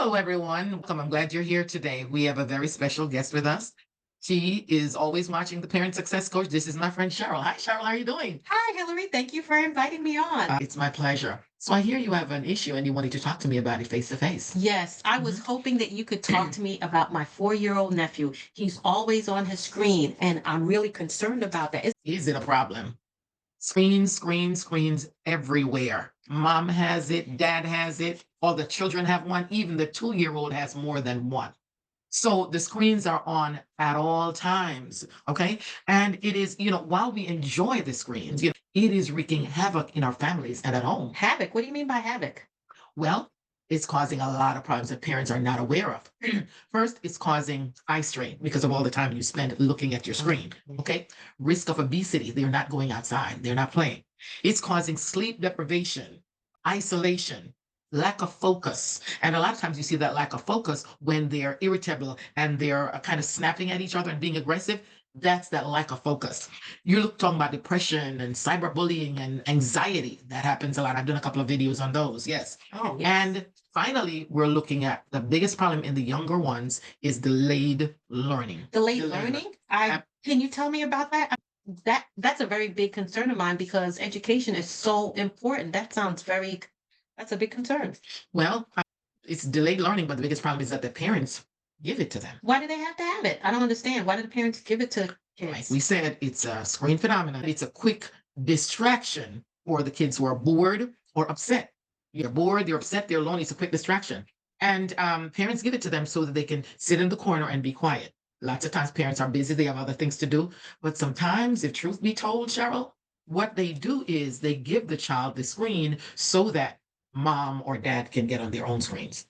Hello, everyone. Welcome. I'm glad you're here today. We have a very special guest with us. She is always watching the Parent Success Coach. This is my friend Cheryl. Hi, Cheryl. How are you doing? Hi, Hillary. Thank you for inviting me on. It's my pleasure. So I hear you have an issue and you wanted to talk to me about it face to face. Yes, I was Mhm. hoping that you could talk to me about my 4-year-old nephew. He's always on his screen, and I'm really concerned about that. Is it a problem? Screens, screens, screens everywhere. Mom has it, dad has it, all the children have one, even the 2-year-old has more than one. So the screens are on at all times. Okay. And it is, while we enjoy the screens, it is wreaking havoc in our families and at home. Havoc. What do you mean by havoc? Well, it's causing a lot of problems that parents are not aware of. First, it's causing eye strain because of all the time you spend looking at your screen. Okay. Risk of obesity. They're not going outside, they're not playing. It's causing sleep deprivation, isolation, lack of focus. And a lot of times you see that lack of focus when they're irritable and they're kind of snapping at each other and being aggressive. That's that lack of focus. Talking about depression and cyberbullying and anxiety. That happens a lot. I've done a couple of videos on those. Yes. Oh, yes. And finally, we're looking at the biggest problem in the younger ones is delayed learning. Delayed Delayed learning. learning? Can you tell me about that? That's a very big concern of mine because education is so important. That's a big concern. Well, it's delayed learning, but the biggest problem is that the parents give it to them. Why do they have to have it? I don't understand. Why do the parents give it to Like kids? we said, it's a screen phenomenon. It's a quick distraction for the kids who are bored or upset. You're bored, they're upset, they're alone. It's a quick distraction. And parents give it to them so that they can sit in the corner and be quiet. Lots of times parents are busy, they have other things to do. But sometimes, if truth be told, Cheryl, what they do is they give the child the screen so that mom or dad can get on their own screens.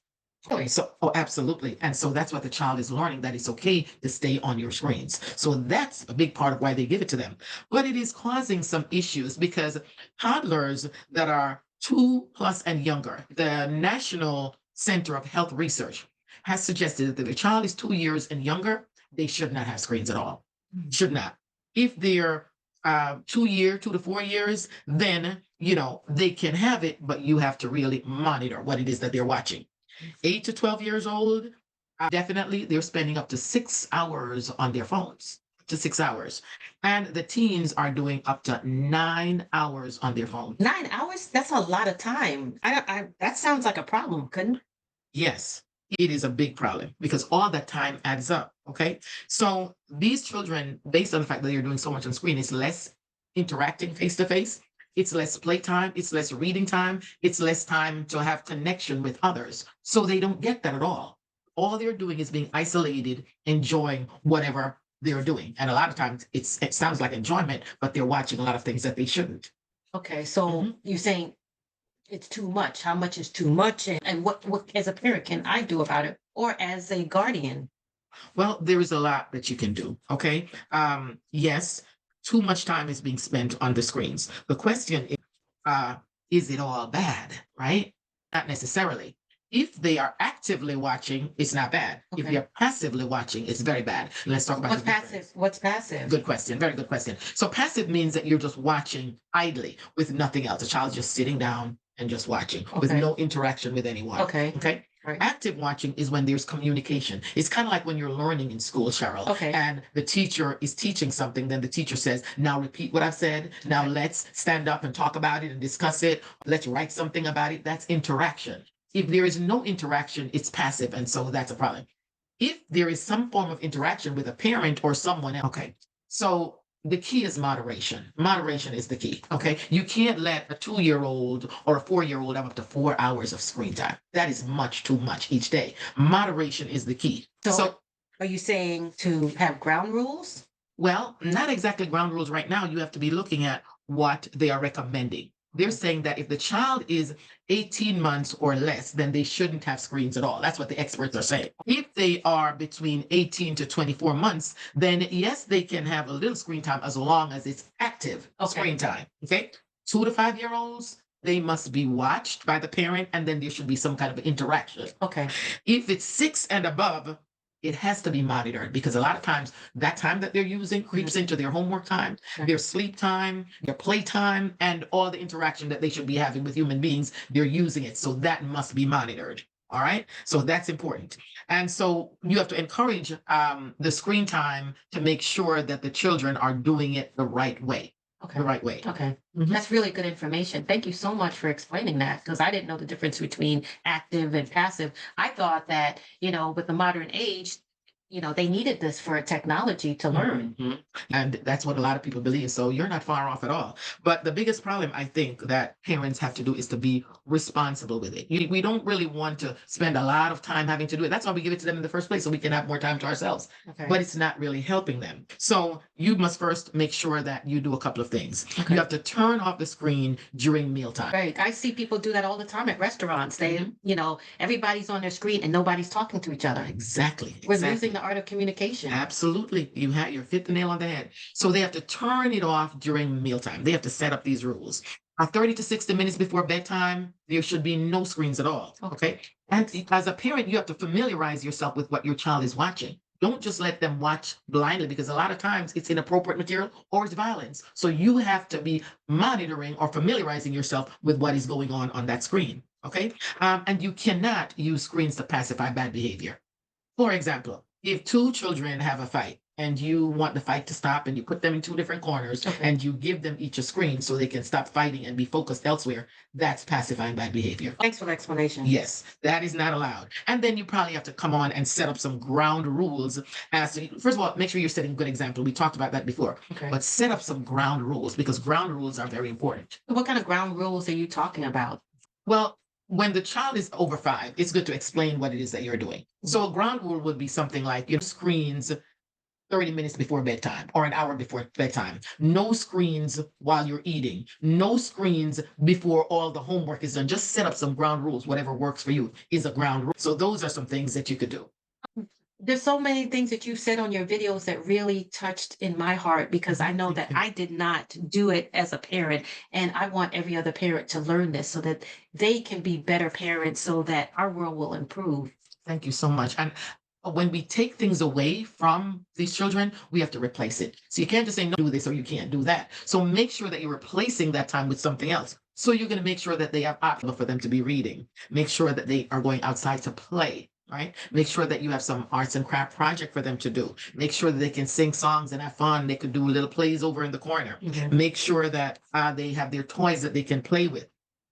Okay, so, oh, absolutely. And so that's what the child is learning, that it's okay to stay on your screens. So that's a big part of why they give it to them. But it is causing some issues because toddlers that are 2+ and younger, the National Center of Health Research has suggested that if a child is 2 years and younger, they should not have screens at all. Should not. If they're 2 to 4 years, then, they can have it, but you have to really monitor what it is that they're watching. 8 to 12 years old, definitely they're spending up to 6 hours on their phones, to 6 hours. And the teens are doing up to 9 hours on their phone. 9 hours? That's a lot of time. That sounds like a problem, couldn't? Yes, it is a big problem because all that time adds up. Okay. So these children, based on the fact that they're doing so much on screen, it's less interacting face to face. It's less playtime. It's less reading time. It's less time to have connection with others. So they don't get that at all. All they're doing is being isolated, enjoying whatever they're doing. And a lot of times it sounds like enjoyment, but they're watching a lot of things that they shouldn't. Okay, so Mhm. you're saying it's too much. How much is too much? And what as a parent can I do about it? Or as a guardian? Well, there is a lot that you can do. Okay. Yes, too much time is being spent on the screens. The question uh, is it all bad? Right? Not necessarily. If they are actively watching, it's not bad. If Okay. they're passively watching, it's very bad. Let's talk about What's the difference. passive? What's passive? Good question. Very good question. So passive means that you're just watching idly with nothing else. The child's just sitting down and just watching with Okay. no interaction with anyone. Okay. Okay. Right. Active watching is when there's communication. It's kind of like when you're learning in school, Cheryl. Okay. And the teacher is teaching something, then the teacher says, now repeat what I've said. Now Okay. let's stand up and talk about it and discuss it. Let's write something about it. That's interaction. If there is no interaction, it's passive. And so that's a problem. If there is some form of interaction with a parent or someone else, okay. So the key is moderation. Moderation is the key. Okay. You can't let a 2-year-old or a 4-year-old have up to 4 hours of screen time. That is much too much each day. Moderation is the key. So So, are you saying to have ground rules? well, not exactly ground rules right now. You have to be looking at what they are recommending. They're saying that if the child is 18 months or less, then they shouldn't have screens at all. That's what the experts are saying. If they are between 18 to 24 months, then yes, they can have a little screen time as long as it's active Okay. screen time. Okay. 2 to 5-year-olds, they must be watched by the parent and then there should be some kind of interaction. Okay. If it's 6 and above, it has to be monitored because a lot of times that time that they're using creeps into their homework time, their sleep time, their play time, and all the interaction that they should be having with human beings. They're using it. So that must be monitored. All right. So that's important. And so you have to encourage the screen time to make sure that the children are doing it the right way. The Okay. right way. Okay. Mhm. That's really good information. Thank you so much for explaining that because I didn't know the difference between active and passive. I thought that, with the modern age, they needed this for technology to learn. Mhm. And that's what a lot of people believe. So you're not far off at all. But the biggest problem I think that parents have to do is to be responsible with it. We don't really want to spend a lot of time having to do it. That's why we give it to them in the first place, so we can have more time to ourselves. Okay. But it's not really helping them. So you must first make sure that you do a couple of things. Okay. You have to turn off the screen during mealtime. Right. I see people do that all the time at restaurants. They, Mhm. everybody's on their screen and nobody's talking to each other. Exactly. We're Exactly. losing the art of communication. Absolutely. You've hit the nail on the head. So they have to turn it off during mealtime. They have to set up these rules. 30 to 60 minutes before bedtime, there should be no screens at all. Okay. And as a parent, you have to familiarize yourself with what your child is watching. Don't just let them watch blindly because a lot of times it's inappropriate material or it's violence. So you have to be monitoring or familiarizing yourself with what is going on that screen. Okay. And you cannot use screens to pacify bad behavior. For example, if two children have a fight and you want the fight to stop and you put them in two different corners Okay. and you give them each a screen so they can stop fighting and be focused elsewhere, that's pacifying bad behavior. Thanks for the explanation. Yes, that is not allowed. And then you probably have to come on and set up some ground rules as to, first of all, make sure you're setting a good example. We talked about that before, Okay. but set up some ground rules because ground rules are very important. What kind of ground rules are you talking about? Well, when the child is over 5, it's good to explain what it is that you're doing. So a ground rule would be something like, screens 30 minutes before bedtime or an hour before bedtime. No screens while you're eating. No screens before all the homework is done. Just set up some ground rules. Whatever works for you is a ground rule. So those are some things that you could do. There's so many things that you've said on your videos that really touched in my heart because I know that I did not do it as a parent. And I want every other parent to learn this so that they can be better parents so that our world will improve. Thank you so much. And when we take things away from these children, we have to replace it. So you can't just say, no, do this or you can't do that. So make sure that you're replacing that time with something else. So you're going to make sure that they have options for them to be reading. Make sure that they are going outside to play. Right? Make sure that you have some arts and craft project for them to do. Make sure that they can sing songs and have fun. They could do little plays over in the corner. Mhm. Make sure that they have their toys that they can play with,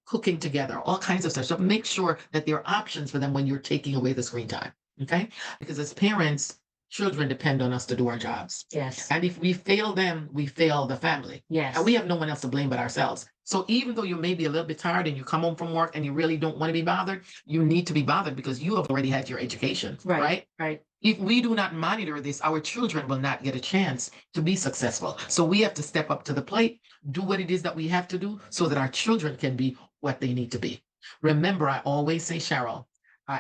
cooking together, all kinds of stuff. So make sure that there are options for them when you're taking away the screen time. Okay? Because as parents, children depend on us to do our jobs. Yes. And if we fail them, we fail the family. Yes. And we have no one else to blame but ourselves. So even though you may be a little bit tired and you come home from work and you really don't want to be bothered, you need to be bothered because you have already had your education. Right. Right. If we do not monitor this, our children will not get a chance to be successful. So we have to step up to the plate, do what it is that we have to do so that our children can be what they need to be. Remember, I always say, Cheryl,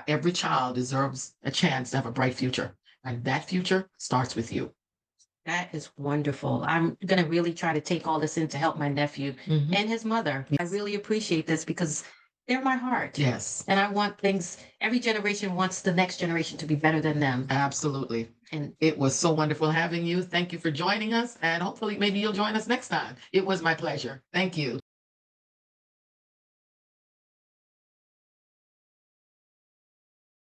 every child deserves a chance to have a bright future. And that future starts with you. That is wonderful. I'm going to really try to take all this in to help my nephew Mhm. and his mother. I Yes. really appreciate this because they're my heart. Yes, And I want things, every generation wants the next generation to be better than them. absolutely. And It was so wonderful having you. Thank you for joining us. And hopefully, maybe you'll join us next time. It was my pleasure. Thank you.